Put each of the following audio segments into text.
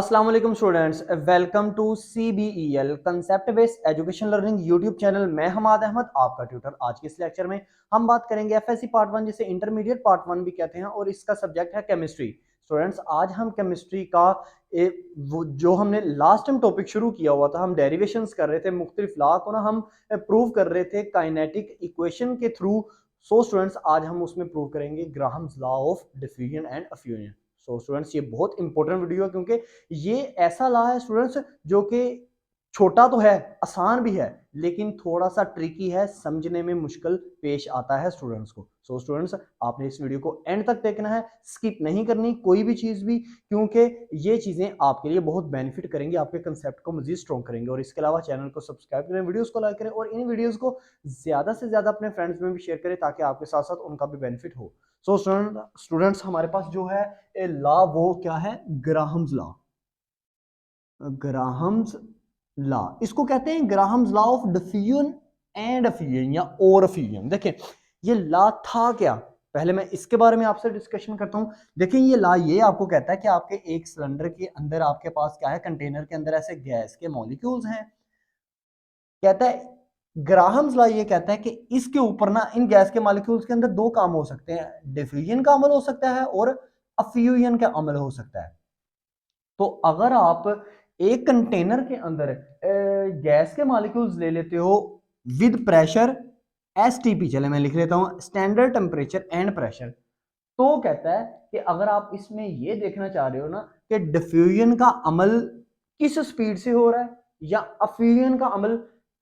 अस्सलाम वालेकुम students, welcome to CBEL concept based education learning YouTube channel. मैं हमाद अहमद आपका ट्यूटर। आज के इस लेक्चर में हम बात करेंगे FSC पार्ट 1 जिसे इंटरमीडिएट पार्ट 1 भी कहते हैं और इसका सब्जेक्ट है केमिस्ट्री। स्टूडेंट्स, आज हम केमिस्ट्री का वो जो हमने लास्ट टाइम टॉपिक शुरू किया हुआ था, हम डेरिवेशंस कर रहे थे, मुख्तलिफ लॉ को ना हम प्रूव कर रहे थे काइनेटिक इक्वेशन के थ्रू। सो स्टूडेंट्स, आज हम उसमें प्रूव करेंगे Graham's law of diffusion and effusion. So students, ये बहुत इंपॉर्टेंट वीडियो है क्योंकि ये ऐसा लॉ है स्टूडेंट्स जो कि छोटा तो है, आसान भी है, लेकिन थोड़ा सा ट्रिकी है, समझने में मुश्किल पेश आता है स्टूडेंट्स को। सो स्टूडेंट्स, आपने इस वीडियो को एंड तक देखना है, स्किप नहीं करनी कोई भी चीज भी, क्योंकि ये चीजें आपके लिए बहुत बेनिफिट करेंगी, आपके कंसेप्ट को मजीद स्ट्रॉन्ग करेंगे। और इसके अलावा चैनल को सब्सक्राइब करें, वीडियोस को लाइक करें और इन वीडियोस को ज्यादा से ज्यादा अपने फ्रेंड्स में भी शेयर करें ताकि आपके साथ साथ उनका भी बेनिफिट हो। सो स्टूडेंट्स, हमारे पास जो है लॉ वो क्या है? Graham's law. ग्राहम्स लॉ इसको कहते हैं Graham's law of diffusion and effusion या और एफ्यूजन। देखें, ये लॉ था क्या, पहले मैं इसके बारे में आपसे डिस्कशन करता हूं। देखें, ये लॉ ये आपको कहता है कि आपके एक सिलेंडर के अंदर आपके पास क्या है, कंटेनर के अंदर ऐसे गैस के मॉलिक्यूल्स हैं। कहता है ग्राहम्स लॉ ये कहता है कि इसके ऊपर ना इन गैस के मॉलिक्यूल्स के अंदर दो काम हो सकते हैं, डिफ्यूजन का अमल हो सकता है और एफ्यूजन का अमल हो सकता है। तो अगर आप एक कंटेनर के अंदर गैस के मॉलिक्यूल्स ले लेते हो विद प्रेशर STP, चले मैं लिख लेता हूं, स्टैंडर्ड टेम्परेचर एंड प्रेशर, तो कहता है कि अगर आप इसमें ये देखना चाह रहे हो ना कि डिफ्यूजन का अमल किस स्पीड से हो रहा है या एफ्यूजन का अमल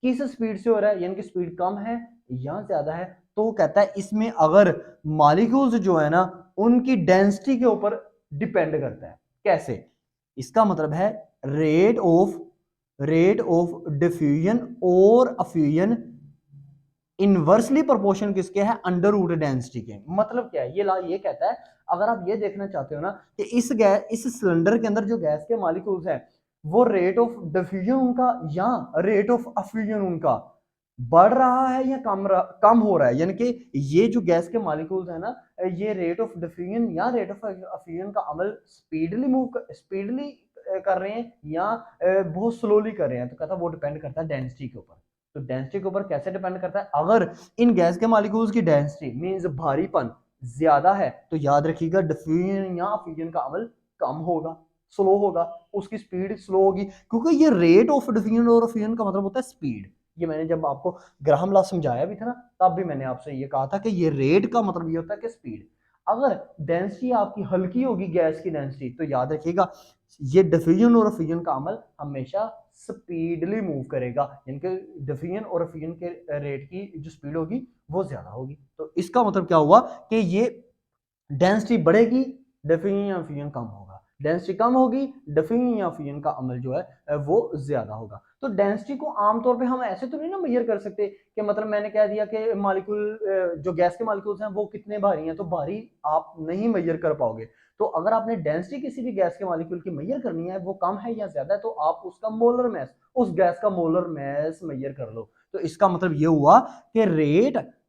किस स्पीड से हो रहा है, यानी कि स्पीड कम है या ज्यादा है, तो कहता है इसमें अगर मॉलिक्यूल्स जो है ना उनकी डेंसिटी के ऊपर डिपेंड करता है। कैसे? इसका मतलब है रेट ऑफ डिफ्यूजन और एफ्यूजन इनवर्सली प्रोपोर्शन किसके है? अंडर रूट डेंसिटी के। मतलब क्या है? ये लॉ ये कहता है, अगर आप ये देखना चाहते हो ना कि इस सिलेंडर के अंदर जो गैस के मॉलिक्यूल्स है वो रेट ऑफ डिफ्यूजन उनका या रेट ऑफ एफ्यूजन उनका बढ़ रहा है या कम हो रहा है, यानी कि ये जो गैस के मॉलिक्यूल्स है ना, ये रेट ऑफ डिफ्यूजन या रेट ऑफ एफ्यूजन का अमल स्पीडली कर रहे हैं या बहुत स्लोली कर रहे हैं, तो कहता है वो डिपेंड करता है डेंसिटी के ऊपर। तो डेंसिटी के ऊपर कैसे डिपेंड करता है? अगर इन गैस के मॉलिक्यूल्स की डेंसिटी मींस भारीपन ज्यादा है तो याद रखिएगा डिफ्यूजन या एफ्यूजन का अमल कम होगा, स्लो होगा, उसकी स्पीड स्लो होगी, क्योंकि ये रेट ऑफ डिफ्यूजन और एफ्यूजन का मतलब होता है स्पीड। ये मैंने जब आपको ग्राहम लॉ समझाया भी था ना, तब भी मैंने आपसे ये कहा था कि ये रेट का मतलब ये होता है कि स्पीड। अगर डेंसिटी आपकी हल्की होगी, गैस की डेंसिटी, तो याद रखिएगा ये डिफ्यूजन और एफ्यूजन का अमल हमेशा स्पीडली मूव करेगा, यानी कि डिफ्यूजन और एफ्यूजन के रेट की जो स्पीड होगी वो ज्यादा होगी। तो इसका मतलब क्या हुआ कि ये डेंसिटी बढ़ेगी, डिफ्यूजन या एफ्यूजन कम होगा, डेंसिटी कम होगी, डिफ्यूजन या एफ्यूजन का अमल जो है वो ज्यादा होगा। तो डेंसिटी को आमतौर पे हम ऐसे तो नहीं ना मेजर कर सकते कि मतलब मैंने कह दिया कि मॉलिक्यूल जो गैस के मॉलिक्यूल्स हैं वो कितने भारी हैं, तो भारी आप नहीं मेजर कर पाओगे। तो अगर आपने डेंसिटी किसी भी गैस के मॉलिक्यूल की मेजर करनी है, वो कम है या ज्यादा है, तो आप उसका मोलर मास, उस गैस का मोलर मास मेजर कर लो। तो इसका मतलब ये हुआ कि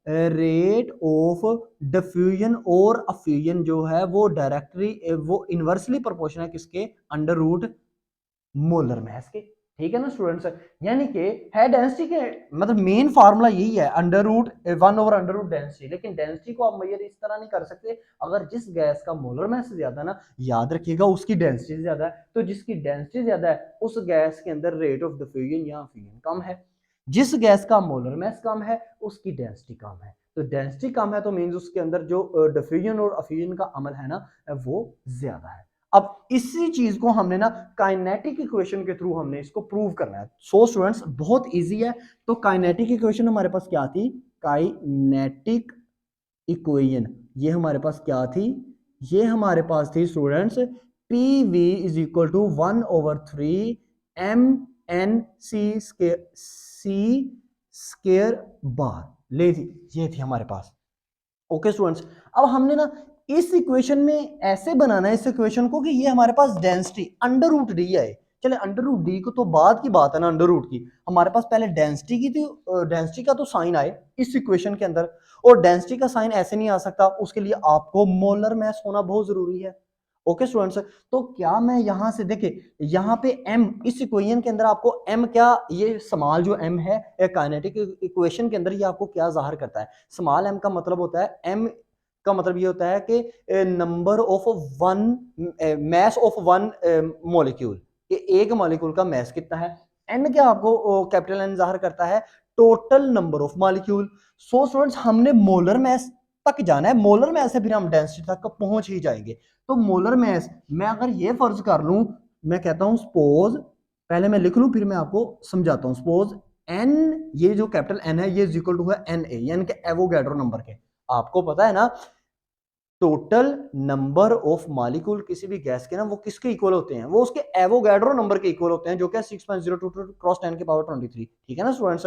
रेट ऑफ डिफ्यूजन और एफ्यूजन जो है वो डायरेक्टली वो इनवर्सली प्रोपोर्शनल है किसके? अंडर रूट मोलर मास के। ठीक है ना स्टूडेंट्स? यानी कि है डेंसिटी के मतलब मेन फार्मूला यही है, अंडर रूट 1/अंडर रूट डेंसिटी। लेकिन डेंसिटी को आप मेजर इस तरह नहीं कर सकते, अगर जिस गैस का मोलर मास ज्यादा ना, याद रखिएगा उसकी डेंसिटी ज्यादा है, तो जिसकी डेंसिटी ज्यादा है उस गैस के अंदर रेट ऑफ डिफ्यूजन या एफ्यूजन कम है। जिस गैस का मोलर मास कम है उसकी डेंसिटी कम है, तो डेंसिटी कम है तो मींस उसके अंदर जो डिफ्यूजन और एफ्यूजन का अमल है ना वो ज्यादा है। अब इसी चीज को हमने ना काइनेटिक इक्वेशन के थ्रू हमने इसको प्रूव करना है। सो स्टूडेंट्स, बहुत इजी है। तो काइनेटिक इक्वेशन हमारे पास क्या थी? काइनेटिक इक्वेशन ये हमारे पास क्या थी? ये हमारे पास थी students PV is equal to 1/3 mc² bar ले थी, ये थी हमारे पास। ओके स्टूडेंट्स, अब हमने ना इस इक्वेशन में ऐसे बनाना है इस इक्वेशन को कि ये हमारे पास डेंसिटी अंडर रूट डी है। चले अंडर रूट डी को तो बाद की बात है ना, अंडर रूट की हमारे पास पहले डेंसिटी की थी। डेंसिटी का तो साइन आए इस इक्वेशन के अंदर, और डेंसिटी का साइन ऐसे नहीं आ सकता, उसके लिए आपको मोलर मास होना बहुत जरूरी है। ओके स्टूडेंट्स, तो क्या मैं यहां से देखिए यहाँ पे m इस इक्वेशन के अंदर आपको m क्या, ये स्मॉल जो m है काइनेटिक इक्वेशन के अंदर ये आपको क्या जाहिर करता है? स्मॉल m का मतलब होता है m का मतलब ये होता है कि number of one mass of one molecule, कि एक मॉलिक्यूल का मैस कितना है। n क्या आपको कैपिटल n जाहिर करता है total number of molecule. So students हमने मोलर मैस तक जाना है, मोलर मैस से फिर हम डेंसिटी तक पहुंच ही जाएंगे। तो मोलर मैस मैं अगर ये फर्ज कर लूं, मैं कहता हूं सपोज, पहले मैं लिख लूं फिर मैं आपको समझाता हूं। सपोज n, ये जो कैपिटल n है ये इज इक्वल टू है Na, यानी कि एवोगैड्रो नंबर के। आपको पता है ना टोटल नंबर ऑफ मॉलिक्यूल किसी भी गैस के ना वो किसके इक्वल होते हैं, वो उसके एवोगैड्रो नंबर के इक्वल होते हैं, जो कि 6.022 क्रॉस 10 की पावर 23। ठीक है ना स्टूडेंट्स,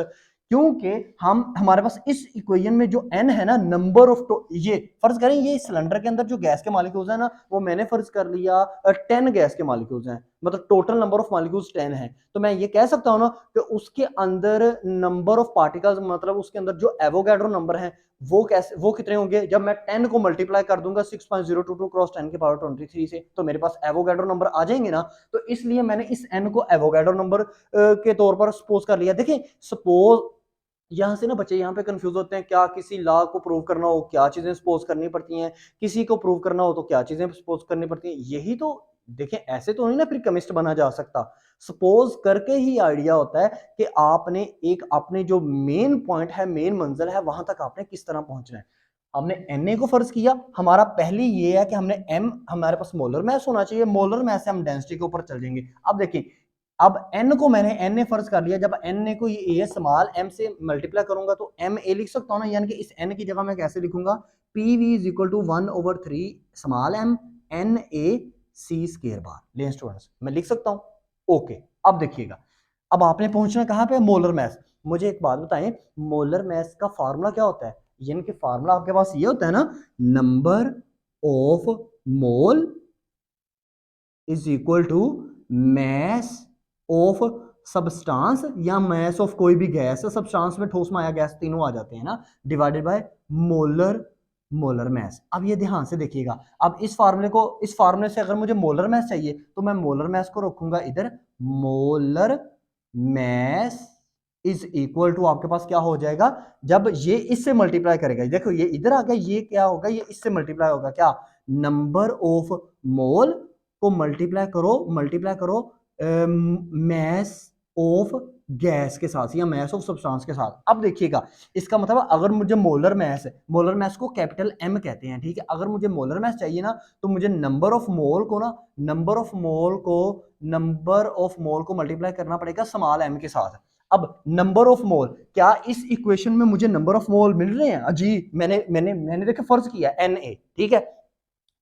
क्योंकि हम हमारे पास इस इक्वेशन में जो n है ना नंबर ऑफ, ये फर्ज करें ये सिलेंडर के अंदर जो गैस के मॉलिक्यूल्स हैं ना वो मैंने फर्ज कर लिया 10 गैस के मॉलिक्यूल्स हैं, मतलब टोटल नंबर ऑफ मॉलिक्यूल्स 10 है। तो मैं ये कह सकता हूं ना कि उसके अंदर नंबर ऑफ पार्टिकल्स, मतलब उसके अंदर जो एवोगैड्रो नंबर है वो कैसे, वो कितने होंगे, जब मैं 10 को मल्टीप्लाई कर दूंगा 6.022 क्रॉस 10 की पावर 23 से, तो मेरे पास एवोगैड्रो नंबर आ जाएंगे ना। तो इसलिए मैंने इस n को एवोगैड्रो नंबर के तौर पर सपोज कर लिया। देखिए सपोज यहां से ना बच्चे यहाँ पे कंफ्यूज होते हैं, क्या किसी लॉ को प्रूव करना हो क्या चीजें सपोज करनी पड़ती हैं, किसी को प्रूव करना हो तो क्या चीजें सपोज करनी पड़ती हैं। यही तो देखें, ऐसे तो नहीं ना फिर केमिस्ट बना जा सकता, सपोज करके ही आइडिया होता है कि आपने एक अपने जो मेन पॉइंट है, मेन मंजिल है, वहां तक आपने किस तरह पहुंचना है। हमने Na को फर्ज किया, हमारा पहली ये है कि हमने m, हमारे पास मोलर मैस होना चाहिए, मोलर मैस से हम डेंसिटी के ऊपर चल जाएंगे। अब देखिए अब n को मैंने Na फर्ज कर लिया, जब Na को ये स्मॉल m से मल्टीप्लाई करूंगा तो Ma लिख सकता हूं ना, यानी कि इस n की जगह मैं कैसे लिखूंगा, PV is equal to 1/3 small m NaC square bar. ले स्टूडेंट्स मैं लिख सकता हूं। ओके अब देखिएगा, अब आपने पहुंचना कहां पे, मोलर मैस। मुझे एक बात बताएं, मोलर मैस का फार्मूला क्या होता है, यानी कि फार्मूला आपके पास ये होता है ना, number of mole is equal to mass of substance, या मैस ऑफ कोई भी गैस, सब्सटेंस में ठोस माया गैस तीनों आ जाते हैं ना, divided by molar, molar mass. अब ये ध्यान से देखिएगा, अब इस फार्मूले को, इस फार्मूले से अगर मुझे मोलर मैस चाहिए तो मैं मोलर मैस को रखूंगा इधर, molar mass is equal to आपके पास क्या हो जाएगा, जब ये इससे मल्टीप्लाई करेगा, देखो ये इधर आ गया, ये क्या होगा, ये इससे मल्टीप्लाई होगा, क्या, नंबर ऑफ मोल को मल्टीप्लाई करो मैस ऑफ गैस के साथ या मैस ऑफ सब्सटेंस के साथ। अब देखिएगा इसका मतलब अगर मुझे मोलर मैस है, मोलर मैस को कैपिटल एम कहते हैं, ठीक है, अगर मुझे मोलर मैस चाहिए ना तो मुझे नंबर ऑफ मोल को ना, नंबर ऑफ मोल को मल्टीप्लाई करना पड़ेगा स्मॉल एम के साथ। अब नंबर ऑफ मोल, क्या इस इक्वेशन में मुझे नंबर ऑफ मोल मिल रहे हैं जी, मैंने मैंने मैंने देखो फर्ज किया Na, ठीक है,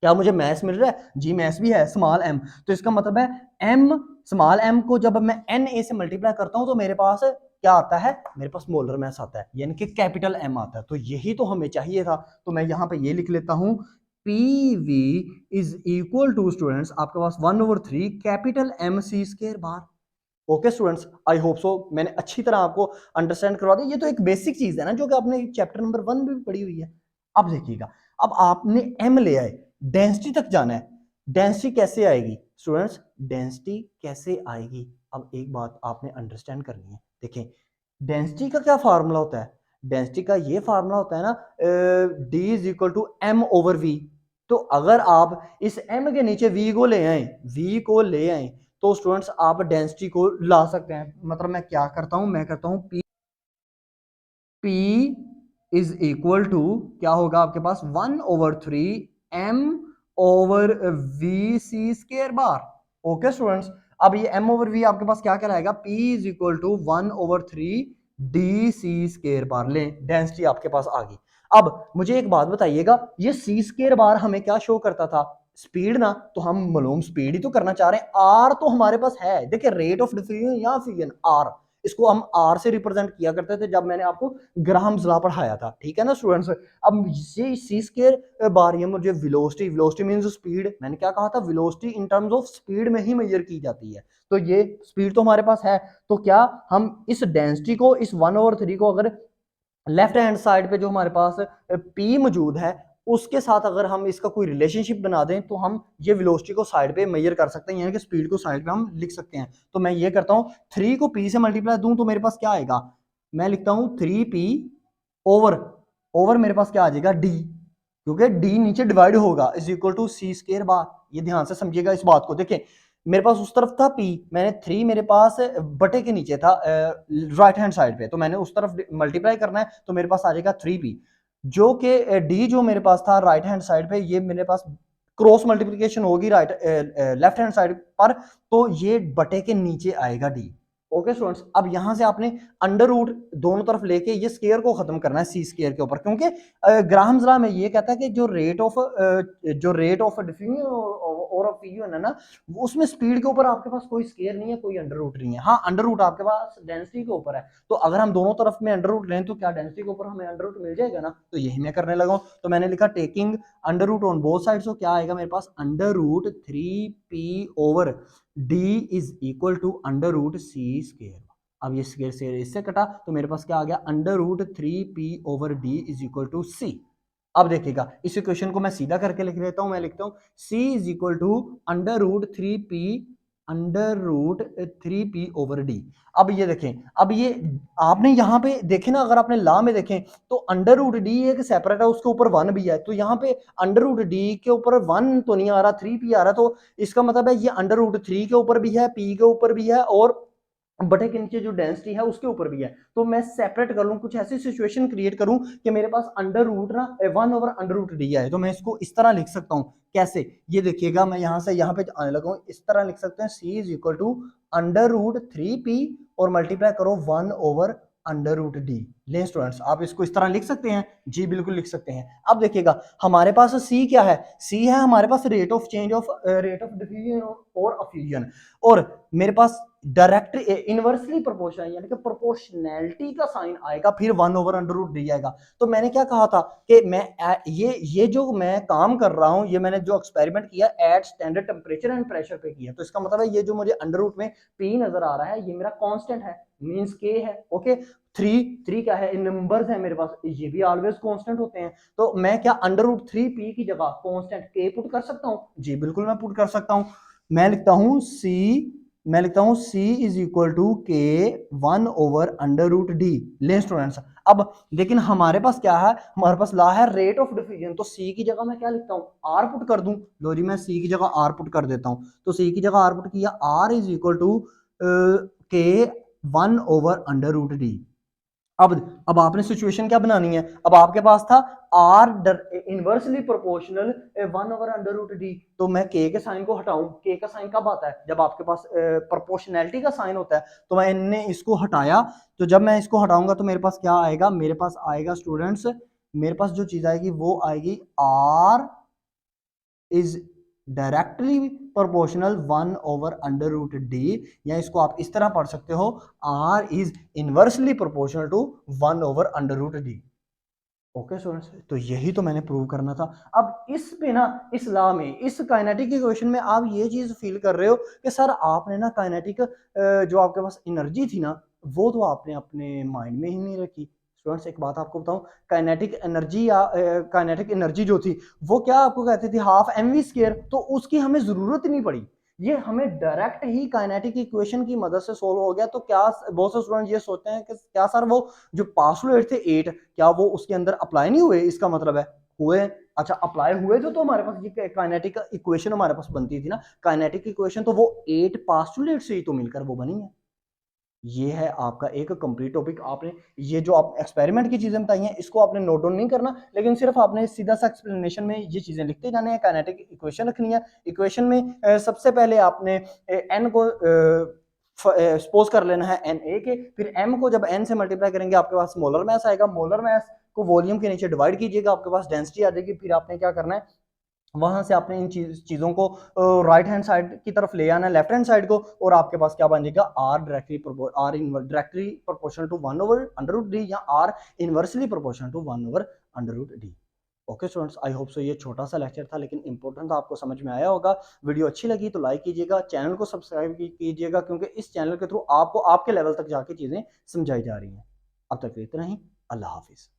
क्या मुझे मैस मिल रहा है जी, मैस भी है स्मॉल m, तो इसका मतलब है m, स्मॉल m को जब मैं Na से मल्टीप्लाई करता हूं तो मेरे पास क्या आता है, मेरे पास मोलर मैस आता है, यानी कि कैपिटल M आता है। तो यही तो हमें चाहिए था, तो मैं यहां पे ये लिख लेता हूं, PV is equal to students आपके पास 1/3 capital MC square bar. Okay students, I hope so मैंने अच्छी तरह आपको अंडरस्टैंड करवा दिया। ये तो एक बेसिक चीज है ना जो कि आपने चैप्टर नंबर 1 में भी पढ़ी हुई है। अब देखिएगा, अब आपने m ले आए, डेंसिटी तक जाना है, डेंसिटी कैसे आएगी स्टूडेंट्स, डेंसिटी कैसे आएगी, अब एक बात आपने अंडरस्टैंड करनी है। देखें डेंसिटी का क्या फार्मूला होता है, डेंसिटी का ये फार्मूला होता है ना d is equal to m over v। तो अगर आप इस m के नीचे v को ले आए, तो स्टूडेंट्स आप डेंसिटी को ला सकते हैं। मतलब मैं क्या करता हूं, मैं करता हूं P इज इक्वल टू क्या होगा आपके पास 1/3 m over V C square bar. Okay students, अब ये m ओवर v आपके पास क्या कहलाएगा, P is equal to 1/3 D C square bar. ले डेंसिटी आपके पास आ गई। अब मुझे एक बात बताइएगा, ये सी स्क्वायर बार हमें क्या शो करता था, स्पीड ना, तो हम मालूम स्पीड ही तो करना चाह रहे हैं, आर तो हमारे पास है। देखिए रेट ऑफ डिफ्यूजन या फ्यूजन आर, इसको हम आर से रिप्रेजेंट किया करते थे जब मैंने आपको ग्राहम्स लॉ पढ़ाया था, ठीक है ना स्टूडेंट्स। अब ये सी स्क्वायर बार, ये मुझे वेलोसिटी, वेलोसिटी मींस स्पीड, मैंने क्या कहा था, velocity in terms of speed में ही मेजर की जाती है, तो ये स्पीड तो हमारे पास है। तो क्या हम इस डेंसिटी को, इस 1/3 को अगर लेफ्ट हैंड साइड पे जो हमारे पास P मौजूद है उसके साथ अगर हम इसका कोई रिलेशनशिप बना दें तो हम ये वेलोसिटी को साइड पे मेजर कर सकते हैं, यानी कि स्पीड को साइड पे हम लिख सकते हैं। तो मैं ये करता हूँ 3 को p से मल्टीप्लाई दूं तो मेरे पास क्या आएगा, मैं लिखता हूँ 3p ओवर मेरे पास क्या आ जाएगा d, क्योंकि d नीचे डिवाइड होगा is equal to C square bar. ये ध्यान से समझिएगा इस बात को। देखिए मेरे पास उस तरफ था p, मैंने 3 मेरे पास बटे के नीचे था राइट हैंड साइड पे, तो मैंने उस तरफ मल्टीप्लाई करना है तो मेरे पास आ जाएगा 3p, जो कि d जो मेरे पास था राइट हैंड साइड पे, ये मेरे पास क्रॉस मल्टीप्लिकेशन होगी राइट लेफ्ट हैंड साइड पर, तो ये बटे के नीचे आएगा d। ओके स्टूडेंट्स, अब यहां से आपने अंडर रूट दोनों तरफ लेके ये स्केयर को खत्म करना है सी स्केयर के ऊपर, क्योंकि ग्राहम्स लॉ में ये कहता है कि जो रेट ऑफ डिफ्यूजन और ऑफ फ्यूजन है ना, उसमें स्पीड के ऊपर आपके पास कोई स्केयर नहीं है, कोई अंडर रूट नहीं है। हाँ अंडर रूट आपके पास डेंसिटी के ऊपर है, तो अगर हम दोनों तरफ में अंडर रूट लें तो क्या डेंसिटी के ऊपर हमें अंडर रूट मिल जाएगा ना, तो यही मैं करने लगा हूं। तो मैंने लिखा taking under root on both sides, तो क्या आएगा मेरे पास under root 3p over d is equal to under root C square. अब ये स्केयर से इससे कटा तो मेरे पास क्या आ गया, under root 3p over d is equal to c। अब देखिएगा इस इक्वेशन को मैं सीधा करके लिख देता हूं, मैं लिखता हूं c is equal to under root 3p over d। अब ये देखें, अब ये आपने यहाँ पे देखे ना, अगर आपने लॉ में देखें तो अंडर रूट डी एक सेपरेट है, उसके ऊपर 1 भी है, तो यहाँ पे अंडर रूट डी के ऊपर 1 तो नहीं आ रहा, 3p आ रहा, तो इसका मतलब है ये अंडर रूट 3 के ऊपर भी है, p के ऊपर भी है, और बटे के नीचे जो डेंसिटी है उसके ऊपर भी है। तो मैं सेपरेट कर लूं, कुछ ऐसी सिचुएशन क्रिएट करूं कि मेरे पास अंडर रूट ना 1 ओवर अंडर रूट डी है, तो मैं इसको इस तरह लिख सकता हूं। कैसे, ये देखिएगा मैं यहां से यहां पे आने लगा हूं, इस तरह लिख सकते हैं c is equal to under root 3p और मल्टीप्लाई करो 1 ओवर अंडर रूट डी। ले स्टूडेंट्स, आप इसको इस तरह लिख सकते हैं, जी बिल्कुल लिख सकते हैं। अब देखिएगा हमारे पास c क्या है, c है हमारे पास rate of change of rate of diffusion और अफ्यूजन, और मेरे पास डायरेक्ट इनवर्सली प्रोपोर्शनल यानी कि प्रोपोर्शनैलिटी का साइन आएगा, फिर 1 ओवर अंडर रूट डी आएगा। तो मैंने क्या कहा था कि मैं ये जो मैं काम कर रहा हूं, ये मैंने जो एक्सपेरिमेंट किया at standard temperature and pressure पे किया, तो इसका मतलब है ये जो मुझे अंडर रूट में p नजर आ रहा है ये मेरा कांस्टेंट है, मींस k है। ओके, 3 क्या है, इन नंबर्स है मेरे पास, ये भी ऑलवेज कांस्टेंट होते हैं, तो मैं क्या अंडर रूट 3p की जगह कांस्टेंट k पुट कर सकता हूं, जी बिल्कुल मैं पुट कर सकता हूं। मैं लिखता हूं c इज इक्वल टू के 1 ओवर अंडर रूट डी। ले स्टूडेंट्स, अब लेकिन हमारे पास क्या है, हमारे पास ला है रेट ऑफ डिफ्यूजन, तो c की जगह मैं क्या लिखता हूं, r पुट कर दूं। लो जी, मैं c की जगह r पुट कर देता हूं, तो c की जगह r पुट किया, r इज इक्वल टू के 1 ओवर अंडर रूट डी। अब आपने सिचुएशन क्या बनानी है, अब आपके पास था R inversely proportional 1 over under root D, तो मैं के साइन को हटाऊं, के का साइन कब आता है, जब आपके पास प्रोपोर्शनैलिटी का साइन होता है, तो मैंने इसको हटाया, तो जब मैं इसको हटाऊंगा तो मेरे पास क्या आएगा, मेरे पास आएगा स्टूडेंट्स, मेरे पास जो चीज आएगी वो आएगी R is directly proportional 1 over under root D, या इसको आप इस तरह पढ़ सकते हो, R is inversely proportional to 1 over under root D. Okay students, तो यही तो मैंने प्रूव करना था। अब इस पे ना, इस लॉ में, इस काइनेटिक इक्वेशन में आप ये चीज फील कर रहे हो कि सर आपने ना काइनेटिक जो आपके पास एनर्जी थी ना, वो तो आपने अपने माइंड में ही नहीं रखी। स्टूडेंट्स एक बात आपको बताऊं, काइनेटिक एनर्जी या काइनेटिक एनर्जी जो थी वो क्या आपको कहती थी, हाफ mv स्क्वायर, तो उसकी हमें जरूरत ही नहीं पड़ी, ये हमें डायरेक्ट ही काइनेटिक इक्वेशन की मदद से सोल्व हो गया। तो क्या बहुत से स्टूडेंट ये सोचते हैं कि क्या सर वो जो पास्टुलेट थे 8 क्या वो उसके अंदर अप्लाई नहीं हुए, इसका मतलब है हुए। अच्छा अप्लाई हुए तो हमारे पास ये काइनेटिक इक्वेशन हमारे पास बनती थी ना, काइनेटिक इक्वेशन तो वो 8 पास्टुलेट से ही तो मिलकर वो बनी है। ये है आपका एक कंप्लीट टॉपिक। आपने ये जो आप एक्सपेरिमेंट की चीजें बताई हैं इसको आपने नोट डाउन नहीं करना, लेकिन सिर्फ आपने सीधा सा एक्सप्लेनेशन में ये चीजें लिखते जाने हैं। काइनेटिक इक्वेशन रखनी है, इक्वेशन में सबसे पहले आपने एन को सपोज कर लेना है एन ए के, फिर एम को जब एन से मल्टीप्लाई करेंगे आपके पास मोलर मैस आएगा, मोलर मैस को वॉल्यूम के नीचे डिवाइड कीजिएगा, आपके पास डेंसिटी आ जाएगी। फिर आपने क्या करना है, वहां से आपने इन चीजों को राइट हैंड साइड की तरफ ले आना है, लेफ्ट हैंड साइड को, और आपके पास क्या बन जाएगा, R directly proportional to 1 over under root D, या R inversely proportional to 1 over under root D. Okay students, I hope so ये छोटा सा लेक्चर था लेकिन इंपॉर्टेंट था, आपको समझ में आया होगा। वीडियो अच्छी लगी तो लाइक कीजिएगा, चैनल को सब्सक्राइब कीजिएगा, क्योंकि इस चैनल के थ्रू आपको आपके लेवल तक जाके चीजें समझाई जा रही हैं। अब तक इतना ही, अल्लाह हाफिज।